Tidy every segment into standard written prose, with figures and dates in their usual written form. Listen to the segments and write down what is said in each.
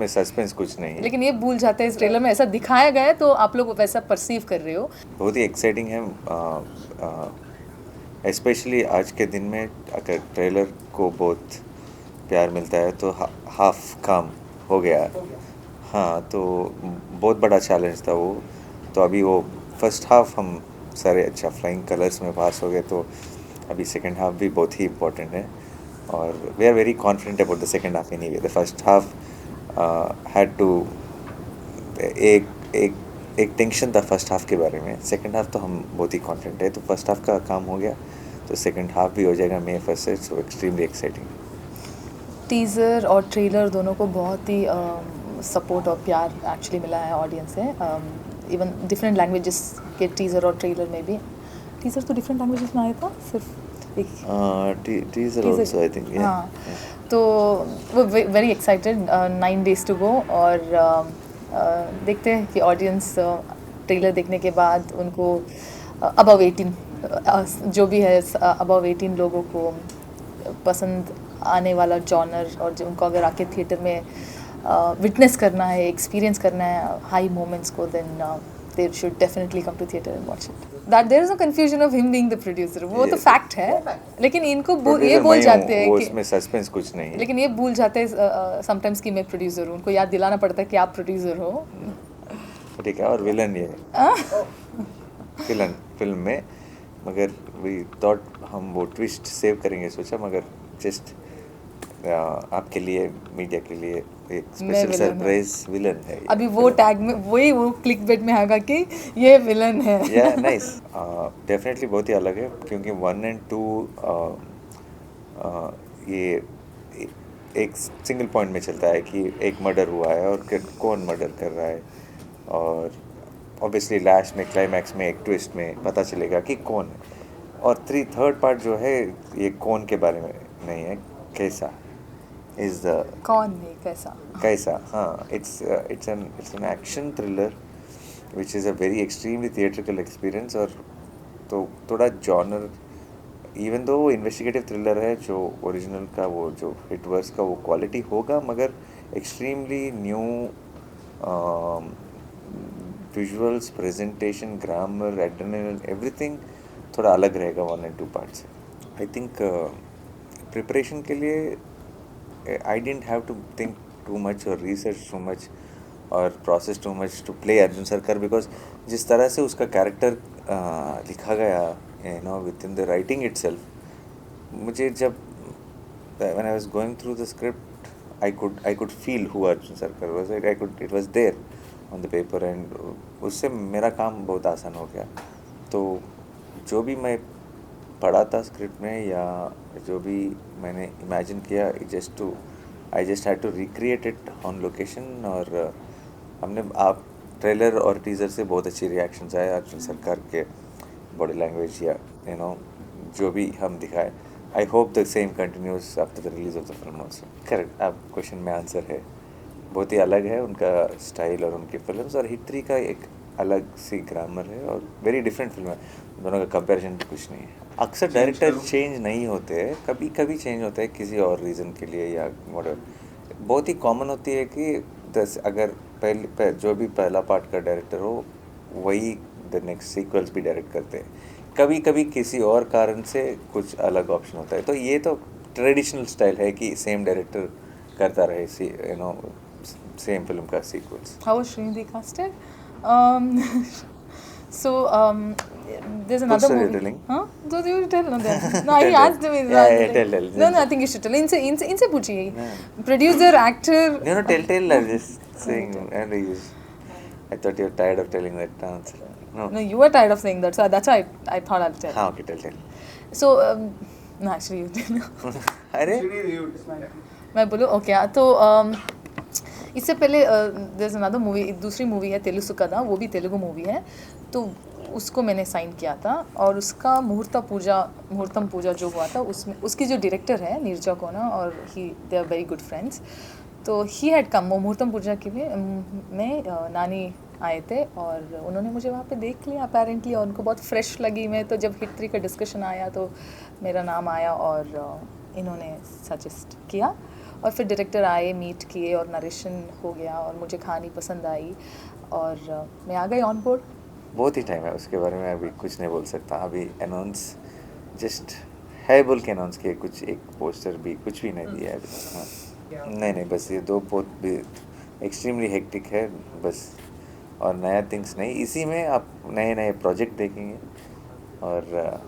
उसमें सस्पेंस कुछ नहीं है, लेकिन ये भूल जाते हैं इस ट्रेलर में, ऐसा दिखाया गया है तो आप लोग वैसा परसीव कर रहे हो। बहुत ही एक्साइटिंग है। स्पेशली आज के दिन में अगर ट्रेलर को बहुत प्यार मिलता है तो हाफ काम हो गया। हाँ, तो बहुत बड़ा चैलेंज था वो। तो अभी वो फर्स्ट हाफ हम सारे अच्छा फ्लाइंग कलर्स में पास हो गए, तो अभी सेकंड हाफ भी बहुत ही इम्पोर्टेंट है और we are very confident about the second half. Anyway the first half had to एक एक एक टेंशन था फर्स्ट हाफ के बारे में। सेकंड हाफ तो हम बहुत ही कॉन्फिडेंट है, तो फर्स्ट हाफ का काम हो गया तो सेकंड हाफ भी हो जाएगा May 1 से। सो एक्सट्रीमली एक्साइटिंग। टीज़र और ट्रेलर दोनों को बहुत ही सपोर्ट और प्यार एक्चुअली मिला है ऑडियंस से। इवन डिफरेंट लैंग्वेजेस के टीज़र और ट्रेलर में भी। टीज़र तो डिफरेंट लैंग्वेजेस में आया था, सिर्फ एक टीजर आल्सो आई थिंक। हाँ, तो वो very excited. 9 days to go और देखते हैं कि ऑडियंस ट्रेलर देखने के बाद उनको अबव 18 जो भी है अबव 18 लोगों को पसंद आने वाला जॉनर, और जो उनको अगर आके थिएटर में विटनेस करना है, एक्सपीरियंस करना है हाई मोमेंट्स को, then they should definitely come to theater and watch it. That there is no confusion of him being the producer. वो तो फैक्ट है, लेकिन इनको ये बोल जाते हैं कि उसमें सस्पेंस कुछ नहीं है। लेकिन ये भूल जाते हैं समटाइम्स कि मैं प्रोड्यूसर हूँ। उनको याद दिलाना पड़ता है कि आप प्रोड्यूसर हो। ठीक है, और विलन ये विलन फिल्म में, मगर वी थॉट हम वो ट्विस्ट सेव करेंगे सोचा, मगर जस्ट आपके लिए, मीडिया के लिए एक स्पेशल सरप्राइज विलन है। अभी वो टैग में वो क्लिक बेट में आएगा कि ये विलन है। या नाइस, डेफिनेटली बहुत ही अलग है क्योंकि 1 और 2 ये एक सिंगल पॉइंट में चलता है कि एक मर्डर हुआ है और कौन मर्डर कर रहा है, और ऑब्वियसली लास्ट में क्लाइमैक्स में एक ट्विस्ट में पता चलेगा कि कौन है। और थर्ड पार्ट जो है ये कौन के बारे में नहीं है, कैसा इज द कौन नहीं कैसा। हाँ, it's an action thriller which is a very extremely theatrical experience. और तो थोड़ा जॉनर, इवन दो वो इन्वेस्टिगेटिव थ्रिलर है, जो ओरिजिनल का वो जो हिटवर्स का वो क्वालिटी होगा, मगर extremely new visuals, presentation, grammar, adrenaline, everything थोड़ा अलग रहेगा 1 और 2 पार्ट से। आई थिंक प्रिपरेशन के लिए I didn't have to think too much और रिसर्च टू मच और process too much to play Arjun Sarkar, because जिस तरह से उसका कैरेक्टर लिखा गया within the writing itself, मुझे जब when I was going through the script I could feel who Arjun Sarkar was. It was there on the paper and उससे मेरा काम बहुत आसान हो गया। तो जो भी मैं पढ़ा था स्क्रिप्ट में या जो भी मैंने इमेजिन किया, I just had to recreate it on location. और हमने आप ट्रेलर और टीज़र से बहुत अच्छी रिएक्शंस आए अर्जुन सरकार के बॉडी लैंग्वेज या जो भी हम दिखाए। I hope the same continues after the release of the film also. Correct, आप क्वेश्चन में आंसर है, बहुत ही अलग है उनका स्टाइल और उनकी फिल्म्स, और हिट 3 का एक अलग सी ग्रामर है और वेरी डिफरेंट फिल्म है। दोनों का कंपैरिजन कुछ नहीं है। अक्सर डायरेक्टर चेंज नहीं होते, कभी कभी चेंज होता है किसी और रीज़न के लिए या मॉडल। बहुत ही कॉमन होती है कि अगर जो भी पहला पार्ट का डायरेक्टर हो वही द नेक्स्ट सीक्वल्स भी डायरेक्ट करते हैं। कभी कभी किसी और कारण से कुछ अलग ऑप्शन होता है। तो ये तो ट्रेडिशनल स्टाइल है कि सेम डायरेक्टर करता रहे सेम फिल्म का sequels. How was Srinidhi casted? So there's another story movie. telling? Huh? So you tell no then. No, he asked me. Tell. No, I think you should tell. इनसे पूछिए. Producer, actor. No, tell. I'm just saying. I thought you were tired of telling that answer. No, you were tired of saying that, so that's why I thought I'd tell. हाँ, okay, tell. So no, actually you tell. अरे मैं बोलूँ okay. तो इससे पहले there's another movie, दूसरी movie है तेलुसुकदा, वो भी तेलुगु मूवी है, तो उसको मैंने साइन किया था। और उसका मुहूर्तम पूजा जो हुआ था उसमें उसकी जो डायरेक्टर है नीरजा कोना, और they are very good friends. तो ही हैड कम, वो मुहूर्तम पूजा के में नानी आए थे और उन्होंने मुझे वहाँ पे देख लिया अपेरेंटली, और उनको बहुत फ्रेश लगी मैं। तो जब हिट 3 का डिस्कशन आया तो मेरा नाम आया और इन्होंने सजेस्ट किया। और फिर डायरेक्टर आए, मीट किए और नरेशन हो गया और मुझे कहानी पसंद आई और मैं आ गई ऑन बोर्ड। बहुत ही टाइम है उसके बारे में, अभी कुछ नहीं बोल सकता। अभी अनाउंस जस्ट है बोल के अनाउंस किए, कुछ एक पोस्टर भी कुछ भी नहीं दिया है अभी। हाँ नहीं नहीं, बस ये दो बहुत भी एक्सट्रीमली हेक्टिक है बस, और नया थिंग्स नहीं। इसी में आप नए नए प्रोजेक्ट देखेंगे और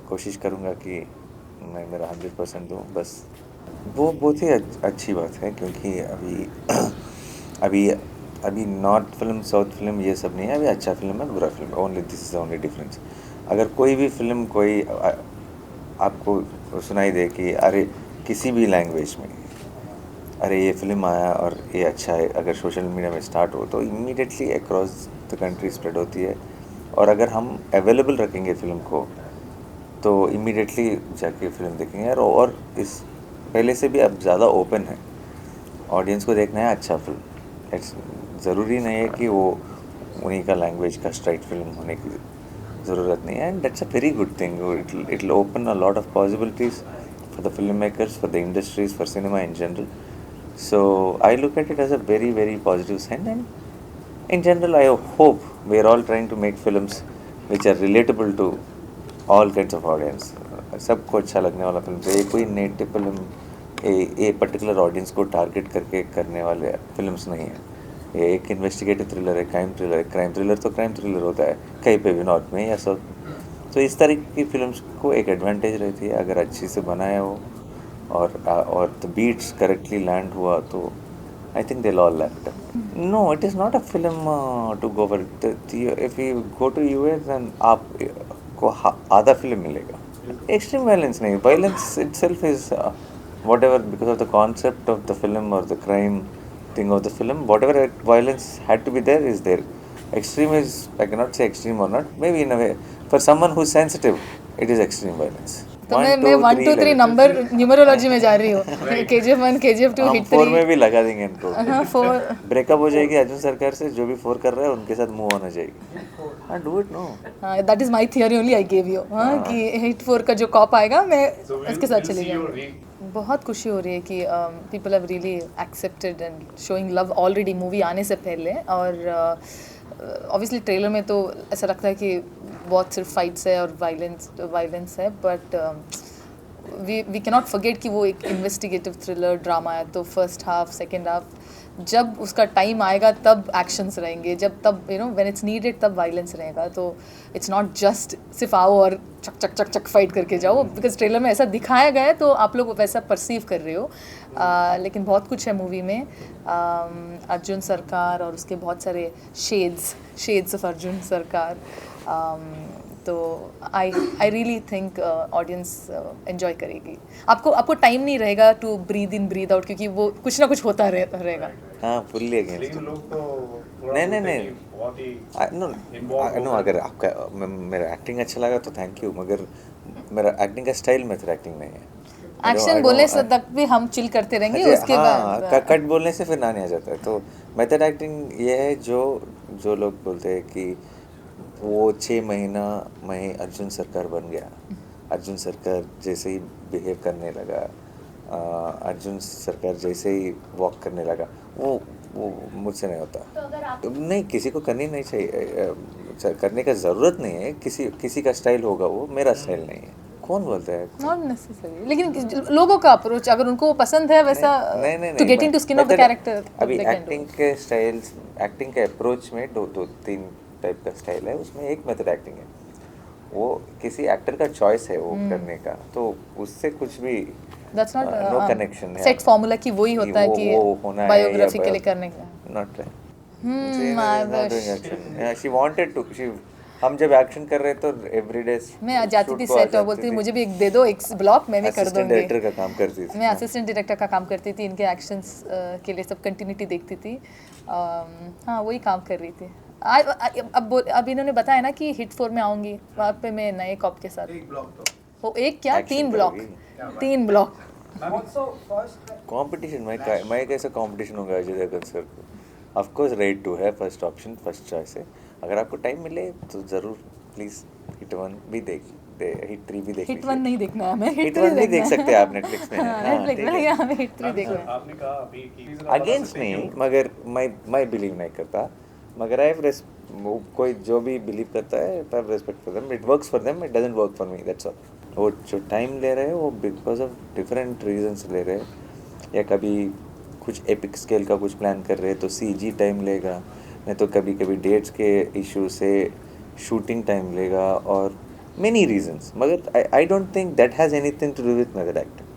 कोशिश करूँगा कि मैं मेरा 100% दूँ बस। वो बहुत ही अच्छी बात है, क्योंकि अभी अभी अभी नॉर्थ फिल्म साउथ फिल्म ये सब नहीं है, अभी अच्छा फिल्म है बुरा film, only this is the only difference. अगर कोई भी फिल्म कोई आपको सुनाई दे कि अरे किसी भी लैंग्वेज में अरे ये फिल्म आया और ये अच्छा है, अगर सोशल मीडिया में स्टार्ट हो तो immediately across the country spread होती है। और अगर हम अवेलेबल रखेंगे फिल्म को तो इमीडिएटली जाके फिल्म देखेंगे यार। और इस पहले से भी अब ज़्यादा ओपन है, ऑडियंस को देखना है अच्छा फिल्म। इट्स ज़रूरी नहीं है कि वो उन्हीं का लैंग्वेज का स्ट्राइट फिल्म होने की ज़रूरत नहीं है, and that's a very good thing. It will open a lot of possibilities for the film makers, for the industries, for cinema in general. So I look at it as a very, very positive sign, and in general, I hope we are all trying to make films which are relatable to all kinds of audience. सबको अच्छा लगने वाला film चाहिए, कोई native film a particular audience को target करके करने वाले फिल्म्स नहीं है। ये एक इन्वेस्टिगेटिव थ्रिलर है, क्राइम थ्रिलर है। क्राइम थ्रिलर तो क्राइम थ्रिलर होता है कहीं पे भी, नॉर्थ में या साउथ में। तो इस तरह की फिल्म्स को एक एडवांटेज रहती है अगर अच्छी से बनाया हो और द बीट्स करेक्टली लैंड हुआ तो I think they all land. No, it is not a film to go for. If you go to US then आपको आधा फिल्म मिलेगा। एक्सट्रीम वायलेंस नहीं, violence itself is whatever, because of the concept of the film or the crime thing of the film, whatever violence had to be there is there. Extreme is, I cannot say extreme or not, maybe in a way for someone who's sensitive it is extreme violence. तो one मैं to 1 three 2 3 लगा, number numerology में जा रही हूँ। KGF 1 KGF 2 हम hit 4 3। में भी लगा देंगे इनको। हाँ 4। ब्रेकअप हो जाएगी अर्जुन सरकार से, जो भी 4 कर रहा है उनके साथ मूव ऑन हो जाएगी। हाँ, do it. No, that is my theory only I gave you. हाँ कि हिट 4 का जो कॉप आएगा मैं उसके साथ चली जाऊंगी। बहुत खुशी हो रही है कि people have really accepted and showing love already movie आने से पहले। और ऑब्वियसली ट्रेलर में तो ऐसा लगता है कि बहुत सिर्फ फाइट्स है और वायलेंस है, बट वी कैनॉट फॉरगेट कि वो एक इन्वेस्टिगेटिव थ्रिलर ड्रामा है। तो फर्स्ट हाफ सेकेंड हाफ जब उसका टाइम आएगा तब एक्शंस रहेंगे, जब तब व्हेन इट्स नीडेड तब वायलेंस रहेगा। तो इट्स नॉट जस्ट सिर्फ आओ और चक चक चक चक फाइट करके जाओ, बिकॉज ट्रेलर में ऐसा दिखाया गया है तो आप लोग वैसा परसीव कर रहे हो। लेकिन बहुत कुछ है मूवी में। अर्जुन सरकार और उसके बहुत सारे शेड्स ऑफ अर्जुन सरकार। तो I really think audience enjoy करेगी। आपको टाइम नहीं रहेगा to breathe in breathe out, क्योंकि वो कुछ ना कुछ होता रहेगा। हाँ, फुल्ली अगेंस्ट। नहीं नो, अगर आपका मेरा एक्टिंग अच्छा लगा तो थैंक यू, मगर मेरा एक्टिंग का स्टाइल मेथड एक्टिंग नहीं है। एक्शन बोलने से तक भी हम चिल करते रहेंगे, उसके बाद कट बोलने से फिर ना नहीं आ जाता है। तो मेथड एक्टिंग ये है जो लोग बोलते हैं कि वो 6 महीना में अर्जुन सरकार बन गया, अर्जुन सरकार जैसे ही बिहेव करने लगा, अर्जुन सरकार जैसे ही वॉक करने लगा, वो मुझसे नहीं होता। नहीं, किसी को करनी नहीं चाहिए, करने का ज़रूरत नहीं है। किसी का स्टाइल होगा, वो मेरा स्टाइल नहीं है। कौन बोलता है? नॉट नेसेसरी, लेकिन लोगों का अप्रोच अगर उनको पसंद है वैसा, to get into skin of the character. अभी एक्टिंग के स्टाइल्स, एक्टिंग के अप्रोच में दो 3 टाइप का स्टाइल है। उसमें एक मेथड एक्टिंग है, वो किसी एक्टर का चॉइस है वो करने का, तो उससे कुछ भी दैट्स नॉट नो कनेक्शन है। सेट फार्मूला कि वही होता है कि वो होना है बायोग्राफी के लिए करने का। नॉट मैं शी वांटेड टू, हम जब एक्शन कर रहे तो एवरीडे जाती थी सेट और बोलती थी मुझे भी एक दे दो, एक ब्लॉक मैं भी कर दूंगी। डायरेक्टर का काम करती थी मैं असिस्टेंट डायरेक्टर का काम करती थी, इनके एक्शंस के लिए सब कंटिन्यूटी देखती थी। हाँ, वही काम कर रही थी। अब इन्होंने बताया ना कि हिट 4 में आऊँगी, वहाँ पे मैं नए कॉप के साथ। वो एक क्या, 3 ब्लॉक। कंपटीशन मैं कैसा कंपटीशन होगा अजय देवगन सर को? ऑफ कोर्स राइट टू है फर्स्ट ऑप्शन, फर्स्ट चॉइस है। अगर आपको टाइम मिले तो ज़रूर प्लीज़ हिट 1 भी हिट 3 भी देख हिट लीजिए। 1 नहीं देखना है हमें, हिट हिट 3 1 भी देखना देख है। सकते हैं आप नेटफ्लिक्स में है। हाँ, हाँ, नेटफ्लिक्स ठीक में है। हमें हिट 3 देखना है। आपने कहा अभी कि teaser आप बता अगेंस्ट सकते हैं नहीं, क्यों? मगर मैं बिलीव नहीं करता, मगर आई कोई जो भी बिलीव करता है आई respect for them, it works for them, it doesn't work for me, that's all. वो जो टाइम ले रहे हैं वो बिकॉज ऑफ डिफरेंट रीजंस ले रहे हैं, या कभी कुछ एपिक स्केल का कुछ प्लान कर रहे हैं तो सीजी टाइम लेगा, नहीं तो कभी कभी डेट्स के इशू से शूटिंग टाइम लेगा, और मेनी रीजंस, मगर I don't think that has anything to do with method acting.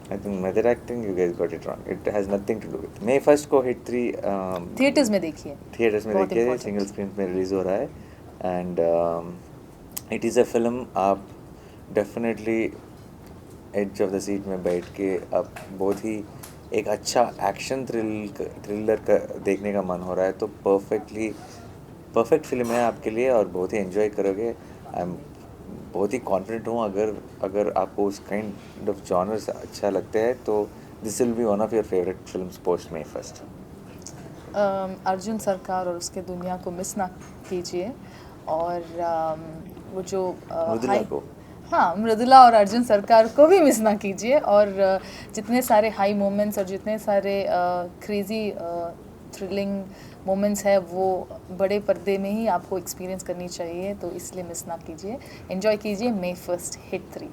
I think mother acting, you guys got it wrong. It has nothing to do with. May 1st को hit 3 theatres में देखिए, theatres में बहुत देखिए, important। Single screen में release हो रहा है, and it is a film आप definitely edge of the seat में बैठ के आप बहुत ही एक अच्छा एक्शन थ्रिलर का देखने का मन हो रहा है, तो परफेक्ट फिल्म है आपके लिए, और बहुत ही एंजॉय करोगे। आई एम बहुत ही कॉन्फिडेंट हूँ, अगर आपको उस काइंड ऑफ जॉनर्स अच्छा लगता है तो this will be one of your favourite films post May 1st। Arjun सरकार और उसके दुनिया को मिस ना कीजिए, और वो जो मृदुला को। हाँ, मृदुला और अर्जुन सरकार को भी मिस ना कीजिए, और जितने सारे हाई मोमेंट्स और जितने सारे क्रेज़ी थ्रिलिंग मोमेंट्स है वो बड़े पर्दे में ही आपको एक्सपीरियंस करनी चाहिए, तो इसलिए मिस ना कीजिए, एंजॉय कीजिए May 1st हिट 3।